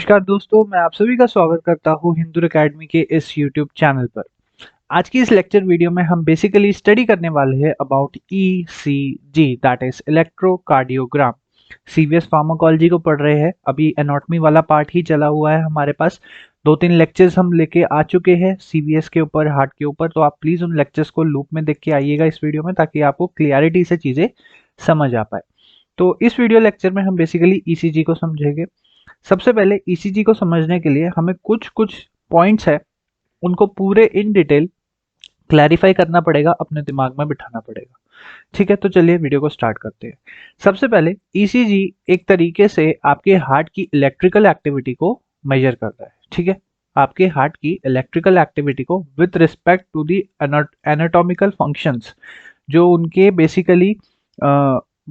नमस्कार दोस्तों, मैं आप सभी का स्वागत करता हूँ हिंदू एकेडमी के इस यूट्यूब चैनल पर। आज की इस लेक्चर वीडियो में हम बेसिकली स्टडी करने वाले हैं about ECG, that is electrocardiogram. CVS pharmacology को पढ़ रहे हैं। अभी एनाटॉमी वाला पार्ट ही चला हुआ है हमारे पास। 2-3 लेक्चर्स हम लेके आ चुके हैं सीवीएस के ऊपर, हार्ट के ऊपर। तो आप प्लीज उन लेक्चर्स को लूप में देख के आइएगा इस वीडियो में, ताकि आपको क्लियरिटी से चीजें समझ आ पाए। तो इस वीडियो लेक्चर में हम बेसिकली ईसीजी को समझेंगे। सबसे पहले ईसीजी को समझने के लिए हमें कुछ कुछ पॉइंट्स है, उनको पूरे इन डिटेल क्लैरिफाई करना पड़ेगा, अपने दिमाग में बिठाना पड़ेगा। ठीक है, तो चलिए वीडियो को स्टार्ट करते हैं। सबसे पहले ईसीजी एक तरीके से आपके हार्ट की इलेक्ट्रिकल एक्टिविटी को मेजर करता है। ठीक है, आपके हार्ट की इलेक्ट्रिकल एक्टिविटी को with respect to the anatomical functions, जो उनके बेसिकली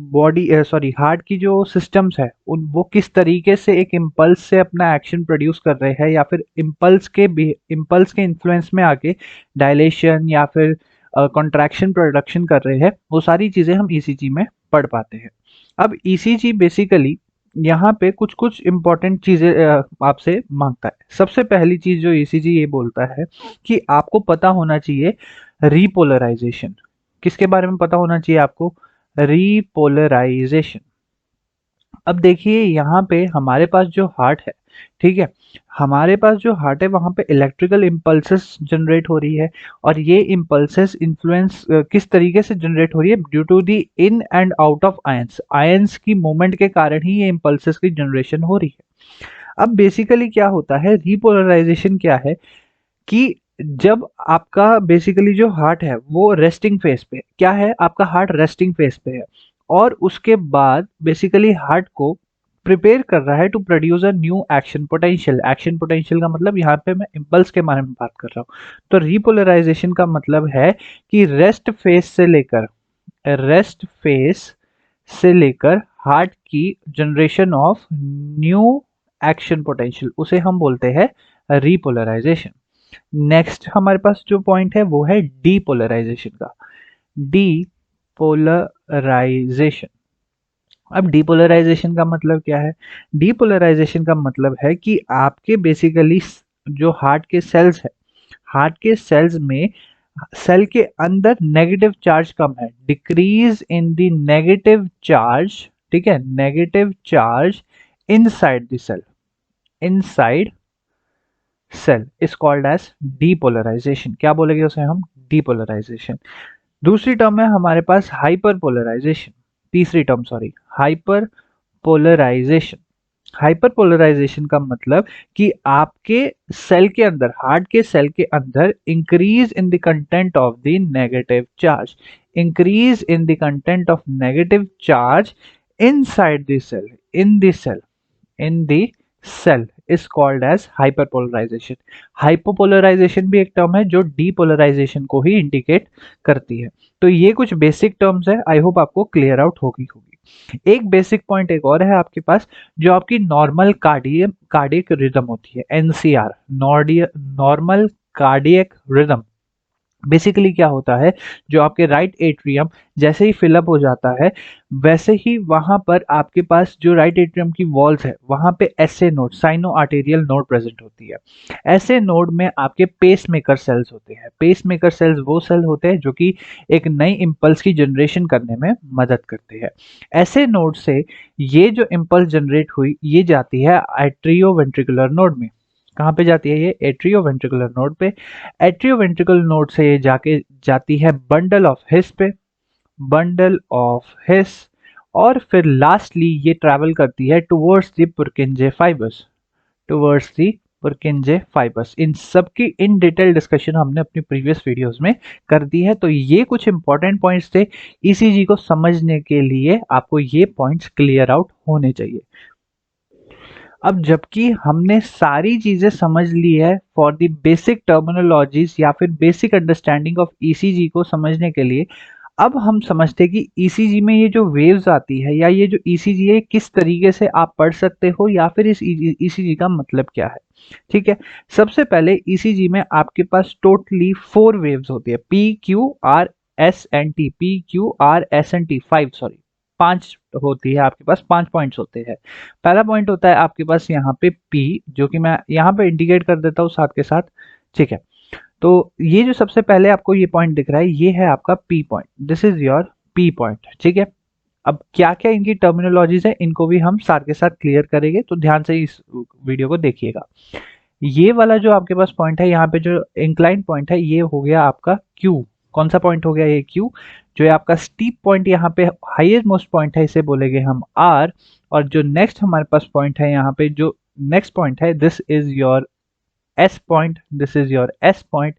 बॉडी सॉरी हार्ट की जो सिस्टम्स है उन वो किस तरीके से एक इम्पल्स से अपना एक्शन प्रोड्यूस कर रहे हैं, या फिर इम्पल्स के इन्फ्लुएंस में आके डायलेशन या फिर कॉन्ट्रैक्शन प्रोडक्शन कर रहे हैं, वो सारी चीजें हम ईसीजी में पढ़ पाते हैं। अब ईसीजी बेसिकली यहाँ पे कुछ कुछ इंपॉर्टेंट चीजें आपसे मांगता है। सबसे पहली चीज जो ईसीजी ये बोलता है कि आपको पता होना चाहिए रीपोलराइजेशन। किसके बारे में पता होना चाहिए आपको? रीपोलराइजेशन। अब देखिए यहाँ पे हमारे पास जो हार्ट है, ठीक है, हमारे पास जो हार्ट है वहां पे इलेक्ट्रिकल इम्पल्सेस जनरेट हो रही है। और ये इम्पल्सेस इन्फ्लुएंस किस तरीके से जनरेट हो रही है? Due to the in and out of ions. Ions की मूवमेंट के कारण ही ये इम्पल्सेस की जनरेशन हो रही है। अब बेसिकली क्या होता है, रीपोलराइजेशन क्या है कि जब आपका बेसिकली जो हार्ट है वो रेस्टिंग फेस पे है, क्या है, आपका हार्ट रेस्टिंग फेस पे है, और उसके बाद बेसिकली हार्ट को प्रिपेयर कर रहा है to produce a new action potential. Action potential का मतलब यहाँ पे मैं इम्पल्स के बारे में बात कर रहा हूँ। तो रिपोलराइजेशन का मतलब है कि रेस्ट फेस से लेकर हार्ट की generation of new action potential, उसे हम बोलते हैं रिपोलराइजेशन। नेक्स्ट हमारे पास जो पॉइंट है वो है डीपोलराइजेशन का। डीपोलराइजेशन। अब डीपोलराइजेशन का मतलब क्या है? डीपोलराइजेशन का मतलब है कि आपके बेसिकली जो हार्ट के सेल्स है, हार्ट के सेल्स में सेल के अंदर नेगेटिव चार्ज कम है, decrease in the negative charge. ठीक है, negative charge inside the cell, inside cell is called as depolarization. क्या बोलेंगे उसे हम? डीपोलराइजेशन। दूसरी टर्म है हमारे पास हाइपर पोलराइजेशन। तीसरी term sorry, hyperpolarization. Hyperpolarization का मतलब कि आपके सेल के अंदर, हार्ट के सेल के अंदर increase in the content of the negative charge, increase in the content of negative charge inside the cell, in the cell, in the cell is called as hyperpolarization. Hypopolarization भी एक term है जो depolarisation को ही indicate करती है। तो ये कुछ बेसिक टर्म्स है, आई होप आपको क्लियर आउट होगी। एक बेसिक पॉइंट एक और है आपके पास, जो आपकी नॉर्मल कार्डियक रिदम होती है, NCR, normal cardiac rhythm. Basically क्या होता है, जो आपके राइट एट्रियम जैसे ही फिलअप हो जाता है, वैसे ही वहां पर आपके पास जो राइट एट्रियम की वॉल्स है वहां पे SA node, sino arterial node present होती है। ऐसे नोड में आपके पेस मेकर सेल्स होते हैं। पेस मेकर सेल्स वो सेल होते हैं जो कि एक नई इंपल्स की जनरेशन करने में मदद करते हैं। ऐसे नोड से ये जो इंपल्स जनरेट हुई ये जाती है एट्रियोवेंट्रिकुलर नोड में। कहाँ पे जाती है ये? एट्रियोवेंट्रिकुलर नोड पे। एट्रियोवेंट्रिकुलर नोड से ये जाके जाती है बंडल ऑफ हिस पे, बंडल ऑफ हिस, और फिर लास्टली ये ट्रैवल करती है towards the Purkinje fibres, towards the Purkinje fibres. इन सब की इन डिटेल डिस्कशन हमने अपनी प्रीवियस वीडियोस में कर दी है। तो ये कुछ इंपॉर्टेंट पॉइंट्स थे, ईसीजी को समझने के लिए आपको ये पॉइंट्स क्लियर आउट होने चाहिए। अब जबकि हमने सारी चीजें समझ ली है फॉर द बेसिक टर्मिनोलॉजीज या फिर बेसिक अंडरस्टैंडिंग ऑफ ईसीजी को समझने के लिए, अब हम समझते हैं कि ईसीजी में ये जो वेव्स आती है या ये जो ईसीजी है किस तरीके से आप पढ़ सकते हो, या फिर इस ईसीजी का मतलब क्या है। ठीक है, सबसे पहले ईसीजी में आपके पास टोटली 4 वेव्स होती है, P Q R S and T, P Q R S and T, 5 sorry, 5 होती है, आपके पास 5 पॉइंट्स होते हैं। पहला पॉइंट होता है आपके पास यहाँ पे P, जो कि मैं यहाँ पे इंडिकेट कर देता हूँ साथ के साथ, ठीक है। तो ये जो सबसे पहले आपको ये पॉइंट दिख रहा है, ये है आपका P point, this is your P point, ठीक है। अब क्या क्या इनकी टर्मिनोलॉजीज है, इनको भी हम साथ के साथ क्लियर करेंगे, तो ध्यान से इस वीडियो को देखिएगा। ये वाला जो आपके पास पॉइंट है, यहाँ पे जो इंक्लाइन पॉइंट है, ये हो गया आपका Q। कौन सा पॉइंट हो गया ये Q? जो है आपका स्टीप पॉइंट, यहाँ पे हाईएस्ट मोस्ट पॉइंट है, इसे बोलेंगे हम R। और जो नेक्स्ट हमारे पास पॉइंट है, यहाँ पे जो नेक्स्ट पॉइंट है, this is your S point, this is your S point,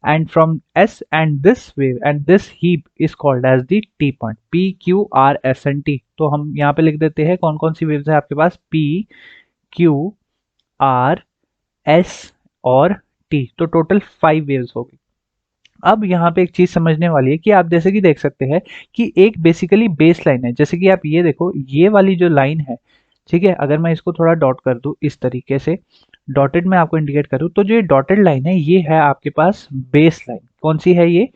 and from S and this wave and this heap is called as the T point, P, Q, R, S and T। तो हम यहाँ पे लिख देते हैं कौन कौन सी waves है आपके पास, P, Q, R, S और T। तो टोटल 5 वेव्स होगी। अब यहाँ पे एक चीज समझने वाली है कि आप जैसे कि देख सकते हैं कि एक बेसिकली बेस लाइन है, जैसे कि आप ये देखो, ये वाली जो लाइन है, ठीक है, अगर मैं इसको थोड़ा डॉट कर दूं इस तरीके से, डॉटेड में आपको इंडिकेट करूं, तो जो ये डॉटेड लाइन है, ये है आपके पास बेस लाइन। कौन सी है ये?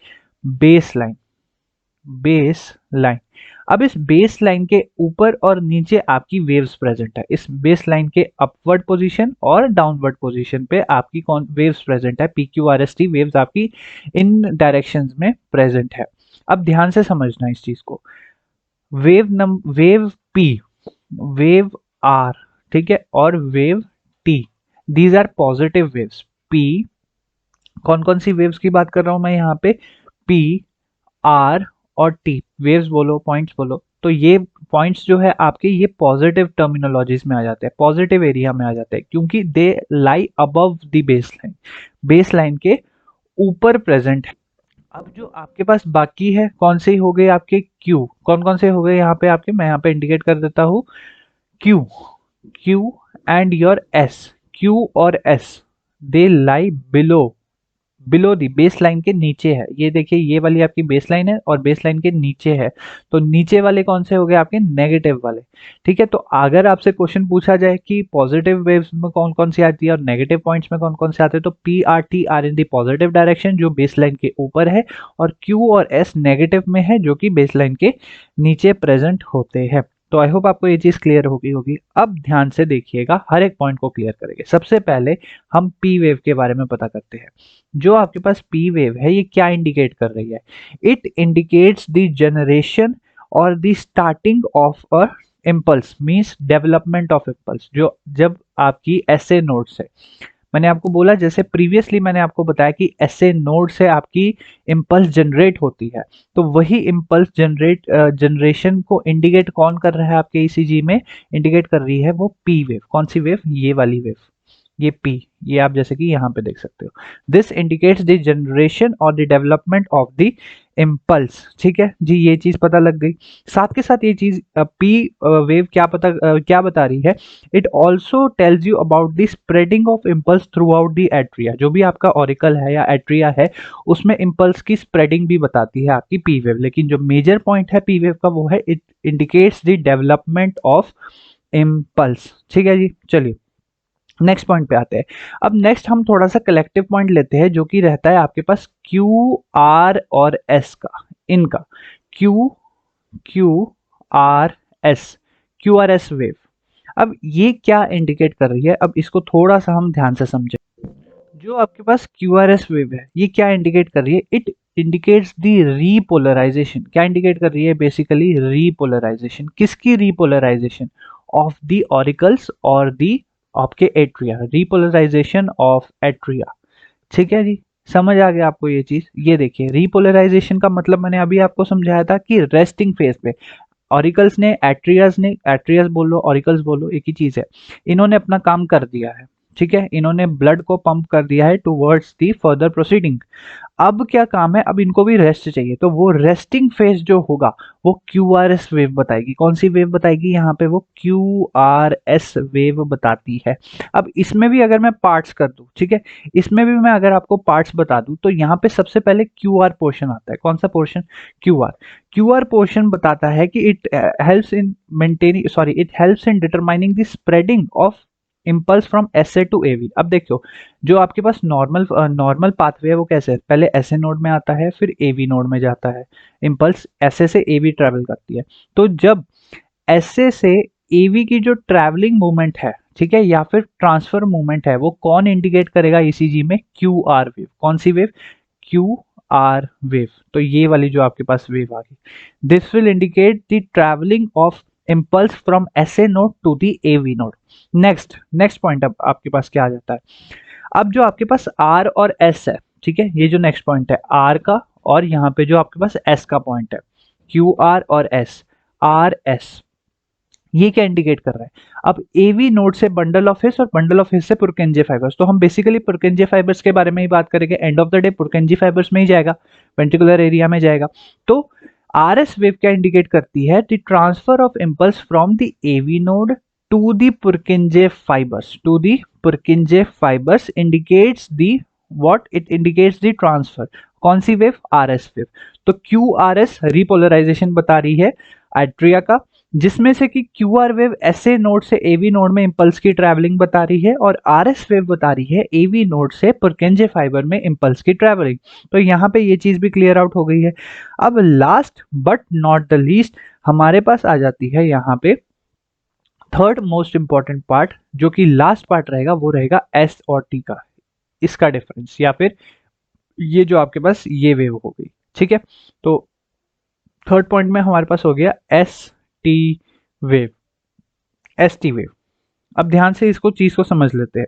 Base line, base line. अब इस बेस लाइन के ऊपर और नीचे आपकी वेव्स प्रेजेंट है। इस बेस लाइन के अपवर्ड पोजीशन और डाउनवर्ड पोजीशन पे आपकी कौन वेव्स प्रेजेंट है, P Q R S T waves आपकी इन डायरेक्शंस में प्रेजेंट है। अब ध्यान से समझना इस चीज को, वेव पी, वेव आर, ठीक है, और wave T, these are positive waves. P, कौन कौन सी वेव्स की बात कर रहा हूं मैं यहाँ पे, पी, आर और टी, वेव्स बोलो, पॉइंट्स बोलो, तो ये पॉइंट्स जो है आपके, ये पॉजिटिव टर्मिनोलॉजीज में आ जाते हैं, पॉजिटिव एरिया में आ जाते हैं, क्योंकि they lie above the base line, base line के ऊपर प्रेजेंट है। अब जो आपके पास बाकी है, कौन से हो गए आपके क्यू, कौन कौन से हो गए यहाँ पे आपके, मैं यहाँ पे इंडिकेट कर देता हूँ, Q, Q and your S, Q और S, they lie below, below the base line के नीचे है। ये देखिए, ये वाली आपकी बेस लाइन है और बेस लाइन के नीचे है, तो नीचे वाले कौन से हो गए आपके, नेगेटिव वाले, ठीक है। तो अगर आपसे क्वेश्चन पूछा जाए कि पॉजिटिव वेव्स में कौन कौन सी आती है और नेगेटिव पॉइंट्स में कौन कौन से आते हैं, तो P R T are in the positive direction, जो बेस लाइन के ऊपर है, और क्यू और एस नेगेटिव में है, जो कि बेस लाइन के नीचे प्रेजेंट होते हैं। तो आई होप आपको ये चीज क्लियर होगी। अब ध्यान से देखिएगा, हर एक पॉइंट को क्लियर करेंगे। सबसे पहले हम पी वेव के बारे में पता करते हैं। जो आपके पास पी वेव है, ये क्या इंडिकेट कर रही है? इट इंडिकेट्स द जनरेशन और the starting of a impulse, means development of impulse. जो जब आपकी एसए नोड से, मैंने आपको बोला, जैसे प्रीवियसली मैंने आपको बताया कि एसए नोड से आपकी इम्पल्स जनरेट होती है, तो वही इम्पल्स जनरेशन को इंडिकेट कौन कर रहा है आपके ईसीजी में? इंडिकेट कर रही है वो पी वेव। कौन सी वेव? ये वाली वेव, ये पी, ये आप जैसे कि यहाँ पे देख सकते हो, दिस इंडिकेट्स द जनरेशन और the development of the impulse, ठीक है जी, ये चीज पता लग गई। साथ के साथ ये चीज पी वेव क्या बता रही है, it also tells you about the spreading of impulse through out the atria. जो भी आपका ऑरिकल है या एट्रिया है, उसमें इम्पल्स की स्प्रेडिंग भी बताती है आपकी पी वेव। लेकिन जो मेजर पॉइंट है पी वेव का, वो है it indicates the development of impulse, ठीक है जी। चलिए नेक्स्ट पॉइंट पे आते हैं। अब नेक्स्ट हम थोड़ा सा कलेक्टिव पॉइंट लेते हैं, जो कि रहता है आपके पास क्यू आर और एस का, इनका Q, Q R S, Q R S wave. अब ये क्या इंडिकेट कर रही है, अब इसको थोड़ा सा हम ध्यान से समझें। जो आपके पास क्यू आर एस वेव है, ये क्या इंडिकेट कर रही है? It indicates the repolarisation. क्या इंडिकेट कर रही है? Basically repolarisation. किसकी रीपोलराइजेशन? ऑफ द ऑरिकल्स और दी आपके एट्रिया, रीपोलराइजेशन ऑफ एट्रिया, ठीक है जी। समझ आ गया आपको ये चीज? ये देखिए, रीपोलराइजेशन का मतलब मैंने अभी आपको समझाया था कि रेस्टिंग फेज पे ऑरिकल्स ने, एट्रियस बोलो, ऑरिकल्स बोलो, एक ही चीज है, इन्होंने अपना काम कर दिया है, ठीक है, इन्होंने ब्लड को पंप कर दिया है टुवर्ड्स दी फर्दर प्रोसीडिंग। अब क्या काम है, अब इनको भी रेस्ट चाहिए, तो वो रेस्टिंग फेज जो होगा, वो क्यू आर एस वेव बताएगी। कौन सी वेव बताएगी? यहाँ पे वो क्यू आर एस वेव बताती है। अब इसमें भी अगर मैं पार्ट्स कर दूं, ठीक है, इसमें भी मैं अगर आपको पार्ट्स बता दूं, तो यहाँ पे सबसे पहले क्यू आर पोर्शन आता है। कौन सा portion? Q R. Q R portion बताता है कि it helps in determining the spreading of impulse from S A to AV. अब देखो जो आपके पास नॉर्मल पाथवे है वो कैसे है, पहले एस ए नोड में आता है फिर एवी नोड में जाता है, इम्पल्स एस ए से एवी ट्रेवल करती है। तो जब एस ए से एवी की जो ट्रैवलिंग मूवमेंट है, ठीक है, या फिर ट्रांसफर मूवमेंट है, वो कौन इंडिकेट करेगा ईसीजी में, क्यू आर वेव। कौन सी वेव, क्यू आर वेव। तो ये वाली जो आपके पास वेव आ गई, this will indicate the travelling of impulse from S A node to the AV node. Next point अब आपके पास क्या आ जाता है, अब जो आपके पास आर और एस है, ठीक है, ये जो नेक्स्ट पॉइंट है आर का, और यहाँ पे जो आपके पास एस का पॉइंट है, क्यू आर और एस, आर एस, ये क्या इंडिकेट कर रहा है, अब एवी नोड से बंडल ऑफ हिस और बंडल ऑफ हिस से पुरकेंजे फाइबर्स। तो हम बेसिकली पुरकेंजे फाइबर्स के बारे में ही बात करेंगे, end of the day Purkinje fibres में ही जाएगा, वेंट्रिकुलर एरिया में जाएगा। तो आर एस वेव क्या इंडिकेट करती है, the transfer of impulse from the AV node to the Purkinje fibres, to the Purkinje fibres indicates the what, it indicates the transfer. कौन सी वेव, आर एस वेव। तो Q R S repolarization बता रही है atria का, जिसमें से कि Q R wave S A node से एवी नोड में इंपल्स की ट्रैवलिंग बता रही है, और आर एस वेव बता रही है एवी नोड से पुरकेंजे फाइबर में इंपल्स की ट्रैवलिंग। तो यहाँ पे ये चीज भी क्लियर आउट हो गई है। अब last but not the least हमारे पास आ जाती है यहाँ पे थर्ड मोस्ट इंपॉर्टेंट पार्ट, जो कि लास्ट पार्ट रहेगा, वो रहेगा एस और टी का, इसका डिफरेंस, या फिर ये जो आपके पास ये वेव हो गई, ठीक है। तो थर्ड पॉइंट में हमारे पास हो गया S T wave, S T wave. अब ध्यान से इसको चीज को समझ लेते हैं।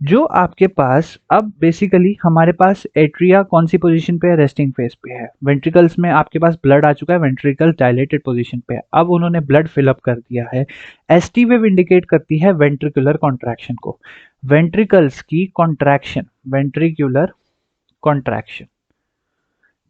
जो आपके पास अब बेसिकली हमारे पास एट्रिया कौन सी पोजीशन पे है, रेस्टिंग फेज पे है, वेंट्रिकल्स में आपके पास ब्लड आ चुका है, वेंट्रिकल डायलेटेड पोजीशन पे है, अब उन्होंने ब्लड फिलअप कर दिया है। एस टी वेव इंडिकेट करती है वेंट्रिकुलर कॉन्ट्रैक्शन को, वेंट्रिकल्स की कॉन्ट्रैक्शन, वेंट्रिकुलर कॉन्ट्रैक्शन,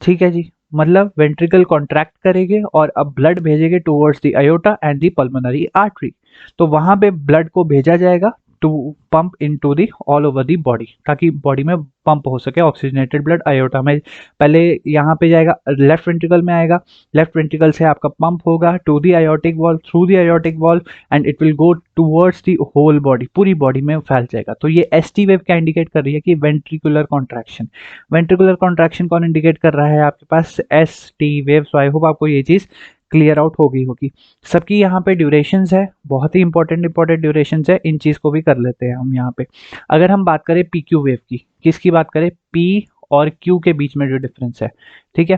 ठीक है जी। मतलब वेंट्रिकल कॉन्ट्रैक्ट करेंगे और अब ब्लड भेजेंगे towards the aorta and the pulmonary artery. तो वहां पे ब्लड को भेजा जाएगा to pump into the all over the body, ताकि बॉडी में पंप हो सके ऑक्सीजनेटेड ब्लड अयोटा में। पहले यहाँ पे जाएगा, लेफ्ट वेंट्रिकल में आएगा, लेफ्ट वेंट्रिकल से आपका पंप होगा to the aortic valve, through the aortic valve, and it will go towards the whole body, पूरी बॉडी में फैल जाएगा। तो ये एस टी वेव क्या इंडिकेट कर रही है कि वेंट्रिकुलर कॉन्ट्रैक्शन। वेंट्रिकुलर कॉन्ट्रैक्शन कौन इंडिकेट कर रहा है, आपके पास S T wave. So I hope आपको ये चीज क्लियर आउट हो गई होगी। सबकी यहाँ पे ड्यूरेशंस है, बहुत ही इंपॉर्टेंट ड्यूरेशंस है, इन चीज को भी कर लेते हैं हम यहाँ पे। अगर हम बात करें पी क्यू वेव की, किसकी बात करें, पी और क्यू के बीच में जो डिफरेंस है, ठीक है,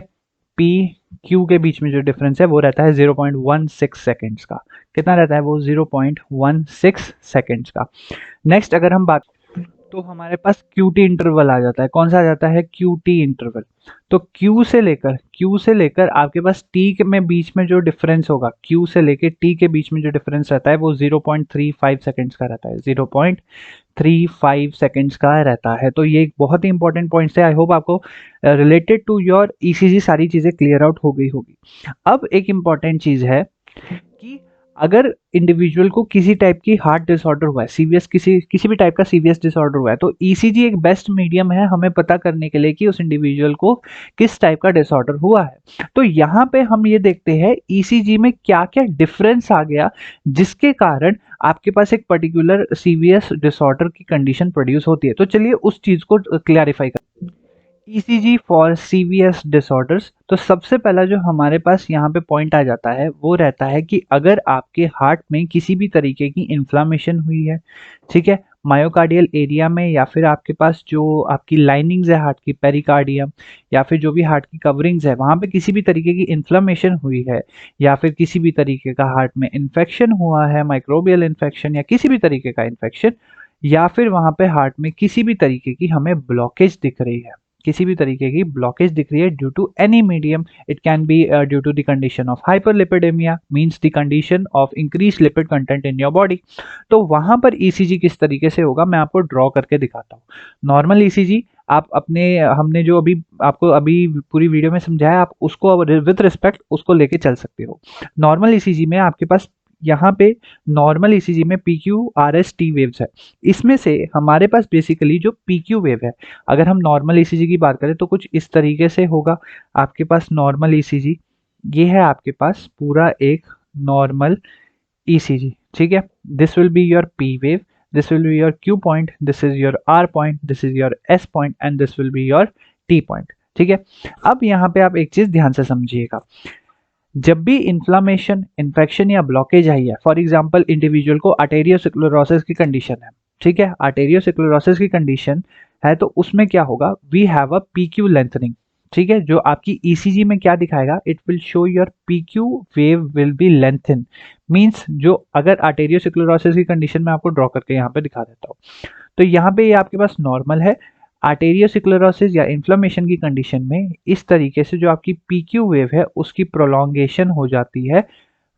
पी क्यू के बीच में जो डिफरेंस है वो रहता है 0.16 सेकेंड्स का। कितना रहता है वो, 0.16 सेकेंड्स का। नेक्स्ट अगर हम बात, तो हमारे पास QT इंटरवल आ जाता है, कौन सा आ जाता है, QT इंटरवल। तो Q से लेकर आपके पास T के में बीच में जो डिफरेंस होगा, Q से लेकर T के बीच में जो डिफरेंस रहता है वो 0.35 सेकेंड्स का रहता है, 0.35 सेकेंड्स का रहता है। तो ये एक बहुत ही इंपॉर्टेंट पॉइंट है। आई होप आपको रिलेटेड टू योर ईसीजी सारी चीजें क्लियर आउट हो गई होगी। अब एक इंपॉर्टेंट चीज है कि अगर इंडिविजुअल को किसी टाइप की हार्ट डिसऑर्डर हुआ है, सीवीएस किसी भी टाइप का सीवीएस डिसऑर्डर हुआ है, तो ईसीजी एक बेस्ट मीडियम है हमें पता करने के लिए कि उस इंडिविजुअल को किस टाइप का डिसऑर्डर हुआ है। तो यहाँ पे हम ये देखते हैं ईसीजी में क्या क्या डिफरेंस आ गया, जिसके कारण आपके पास एक पर्टिकुलर सीवीएस डिसऑर्डर की कंडीशन प्रोड्यूस होती है। तो चलिए उस चीज को क्लैरिफाई करते हैं। ECG for CVS disorders. तो सबसे पहला जो हमारे पास यहाँ पे पॉइंट आ जाता है वो रहता है कि अगर आपके हार्ट में किसी भी तरीके की इन्फ्लामेशन हुई है, ठीक है, मायोकार्डियल एरिया में, या फिर आपके पास जो आपकी लाइनिंग्स है हार्ट की, पेरिकार्डियम, या फिर जो भी हार्ट की कवरिंग्स है वहां पे किसी भी तरीके की इन्फ्लामेशन हुई है, या फिर किसी भी तरीके का हार्ट में इन्फेक्शन हुआ है, माइक्रोबियल इन्फेक्शन या किसी भी तरीके का इन्फेक्शन, या फिर वहां पे हार्ट में किसी भी तरीके की हमें ब्लॉकेज दिख रही है, किसी भी तरीके की ब्लॉकेज दिख रही है due to any medium, it can be due to the condition of hyperlipidemia, means the condition of increase lipid content in your body. तो वहां पर ईसीजी किस तरीके से होगा मैं आपको ड्रॉ करके दिखाता हूँ। नॉर्मल ईसीजी आप अपने, हमने जो अभी आपको अभी पूरी वीडियो में समझाया, आप उसको विद रिस्पेक्ट उसको लेके चल सकते हो। नॉर्मल ईसीजी में आपके पास यहाँ पे नॉर्मल ईसीजी में PQRS-T वेव्स है, इसमें से हमारे पास बेसिकली जो PQ वेव है, अगर हम नॉर्मल ईसीजी की बात करें तो कुछ इस तरीके से होगा। आपके पास नॉर्मल ईसीजी, ये है आपके पास पूरा एक नॉर्मल ECG, ठीक है। This will be your P wave, this will be your Q point, this is your R point, this is your S point and this will be your T point, ठीक है। अब यहाँ पे आप एक चीज ध्यान से समझिएगा, जब भी इन्फ्लामेशन, इन्फेक्शन या ब्लॉकेज आई है, फॉर एग्जांपल इंडिविजुअल को आर्टेरियोस्क्लेरोसिस की कंडीशन है, ठीक है, आर्टेरियोस्क्लेरोसिस की कंडीशन है, तो उसमें क्या होगा, we have a PQ lengthening, ठीक है। जो आपकी ECG में क्या दिखाएगा, it will show your PQ wave will be lengthen, means जो अगर आर्टेरियोस्क्लेरोसिस की कंडीशन में आपको ड्रॉ करके यहाँ पे दिखा देता हूँ, तो यहाँ पे ये आपके पास नॉर्मल है। आर्टेरियोस्क्लेरोसिस या इन्फ्लेमेशन की कंडीशन में इस तरीके से जो आपकी PQ वेव है उसकी प्रोलॉन्गेशन हो जाती है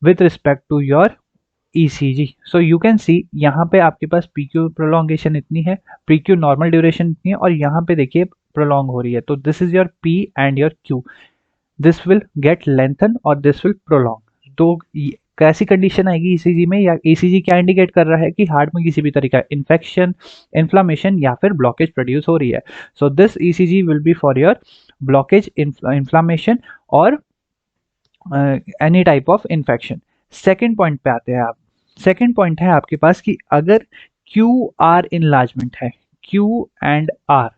with respect to your ECG। So you can see यहाँ पे आपके पास PQ प्रोलॉन्गेशन इतनी है, PQ नॉर्मल ड्यूरेशन इतनी है, और यहाँ पे देखिए प्रोलॉन्ग हो रही है, तो this is your P and your Q, this will get lengthen और दिस विल प्रोलॉन्ग। तो कैसी कंडीशन आएगी ECG में, या ECG क्या इंडिकेट कर रहा है कि हार्ट में किसी भी तरह का इन्फेक्शन, इन्फ्लामेशन या फिर ब्लॉकेज प्रोड्यूस हो रही है। So this ECG will be for your blockage, inflammation और any type of infection. Second point पे आते हैं आप। सेकेंड पॉइंट है आपके पास कि अगर QR इनलार्जमेंट है, Q एंड R,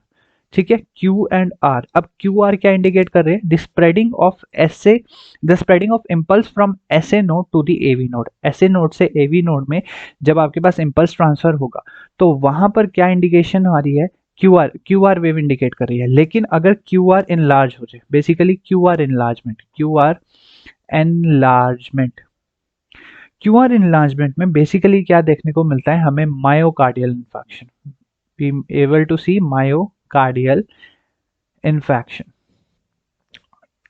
ठीक है, Q एंड R। अब QR क्या इंडिकेट कर रहे हैं, the spreading of SA, the spreading of impulse from SA node to the AV node. SA node से AV नोड में जब आपके पास इम्पल्स ट्रांसफर होगा तो वहां पर क्या इंडिकेशन आ रही है, QR वेव इंडिकेट कर रही है। लेकिन अगर QR इनलार्ज हो जाए, basically QR enlargement, QR enlargement में बेसिकली क्या देखने को मिलता है हमें, myocardial infection, be able to see myocardial infection.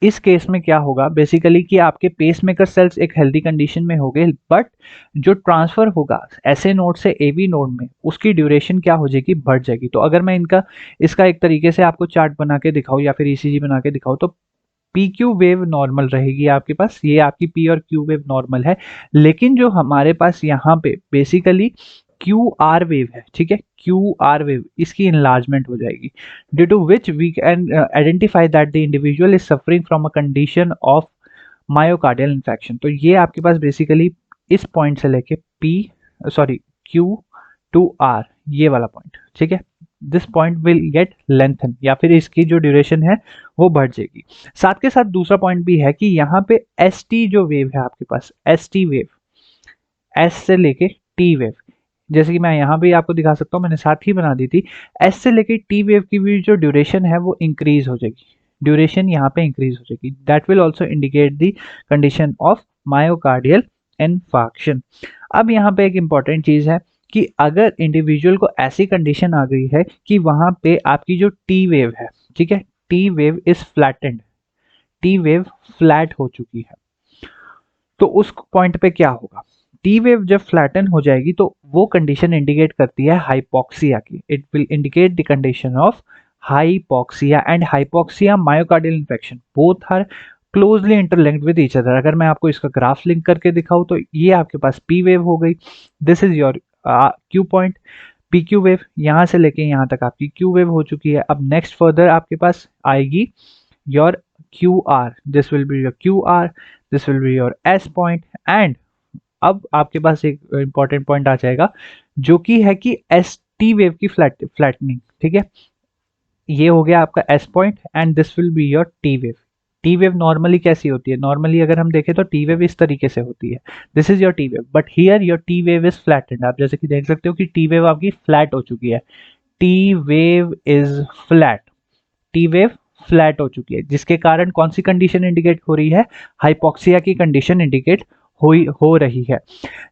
इस केस में क्या होगा बेसिकली कि आपके पेसमेकर सेल्स एक हेल्दी कंडीशन में हो गए, बट जो ट्रांसफर होगा SA नोड से AV नोड में उसकी ड्यूरेशन क्या हो जाएगी, बढ़ जाएगी। तो अगर मैं इसका एक तरीके से आपको चार्ट बना के दिखाऊं या फिर ECG बना के दिखाऊं, तो PQ वेव नॉर्मल रहेगी आपके पास, ये आपकी P और Q वेव नॉर्मल है। लेकिन जो हमारे पास यहाँ पे बेसिकली QR वेव है, ठीक है, QR वेव, इसकी इनलार्जमेंट हो जाएगी, due to which we can identify that the individual is suffering from a condition of myocardial infection. तो ये आपके पास बेसिकली इस पॉइंट से लेके Q टू R, ये वाला पॉइंट, ठीक है, this point will get lengthen, या फिर इसकी जो ड्यूरेशन है वो बढ़ जाएगी। साथ के साथ दूसरा पॉइंट भी है कि यहाँ पे ST जो वेव है आपके पास, ST वेव, S से लेके T वेव, जैसे कि मैं यहाँ भी आपको दिखा सकता हूँ, मैंने साथ ही बना दी थी, S से लेके T वेव की भी जो ड्यूरेशन है वो इंक्रीज हो जाएगी, ड्यूरेशन यहाँ पे इंक्रीज हो जाएगी। That will also indicate the condition of myocardial infarction. अब यहाँ पे एक इंपॉर्टेंट चीज है कि अगर इंडिविजुअल को ऐसी कंडीशन आ गई है कि वहां पे आपकी जो T वेव है, ठीक है, T wave is flattened, T wave flat हो चुकी है, तो उस पॉइंट पे क्या होगा, T वेव जब फ्लैटन हो जाएगी तो वो कंडीशन इंडिकेट करती है हाइपोक्सिया की, it will indicate the condition of hypoxia, and hypoxia myocardial infection both are closely interlinked with each other. अगर मैं आपको इसका ग्राफ लिंक करके दिखाऊं तो ये आपके पास P वेव हो गई, this is your Q point, PQ wave यहाँ से लेके यहाँ तक आपकी Q वेव हो चुकी है। अब नेक्स्ट फर्दर आपके पास आएगी your QR, this will be your QR, this will be your S point, and अब आपके पास एक इंपॉर्टेंट पॉइंट आ जाएगा जो कि है कि ST वेव की फ्लैटनिंग, ठीक है, ये हो गया आपका S point, and this will be your T wave. T wave normally कैसी होती है, नॉर्मली अगर हम देखें तो T वेव इस तरीके से होती है, this is your T wave, but here your T wave is flattened. आप जैसे कि देख सकते हो कि T वेव आपकी फ्लैट हो चुकी है, T wave is flat, T wave flat हो चुकी है, जिसके कारण कौन सी कंडीशन इंडिकेट हो रही है, हाइपोक्सिया की कंडीशन इंडिकेट हो रही है।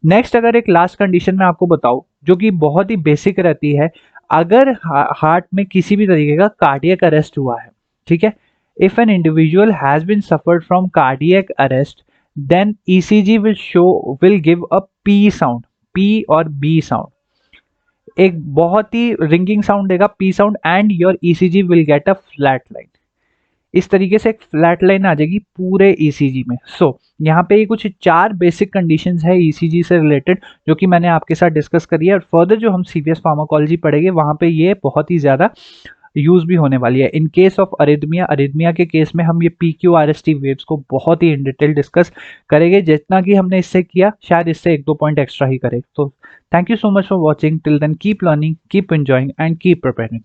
नेक्स्ट अगर एक लास्ट कंडीशन मैं आपको बताऊं जो कि बहुत ही बेसिक रहती है, अगर हार्ट में किसी भी तरीके का कार्डियक अरेस्ट हुआ है, ठीक है, if an individual has been suffered from cardiac arrest, then ECG will give a P sound, P और B साउंड, एक बहुत ही रिंगिंग साउंड देगा P sound, and your ECG will get a flat line. इस तरीके से एक flat line आ जाएगी पूरे ECG में। यहाँ पे ये कुछ 4 बेसिक कंडीशंस है ECG से रिलेटेड जो कि मैंने आपके साथ डिस्कस करी है, और फर्दर जो हम CVS फार्माकोलॉजी पढ़ेंगे वहां पे ये बहुत ही ज्यादा यूज भी होने वाली है। In case of arrhythmia, arrhythmia के केस में हम ये PQRST वेव्स को बहुत ही इन डिटेल डिस्कस करेंगे। जितना कि हमने इससे किया शायद इससे 1-2 पॉइंट एक्स्ट्रा ही करे। तो thank you so much for watching. Till then keep learning, keep enjoying and keep preparing.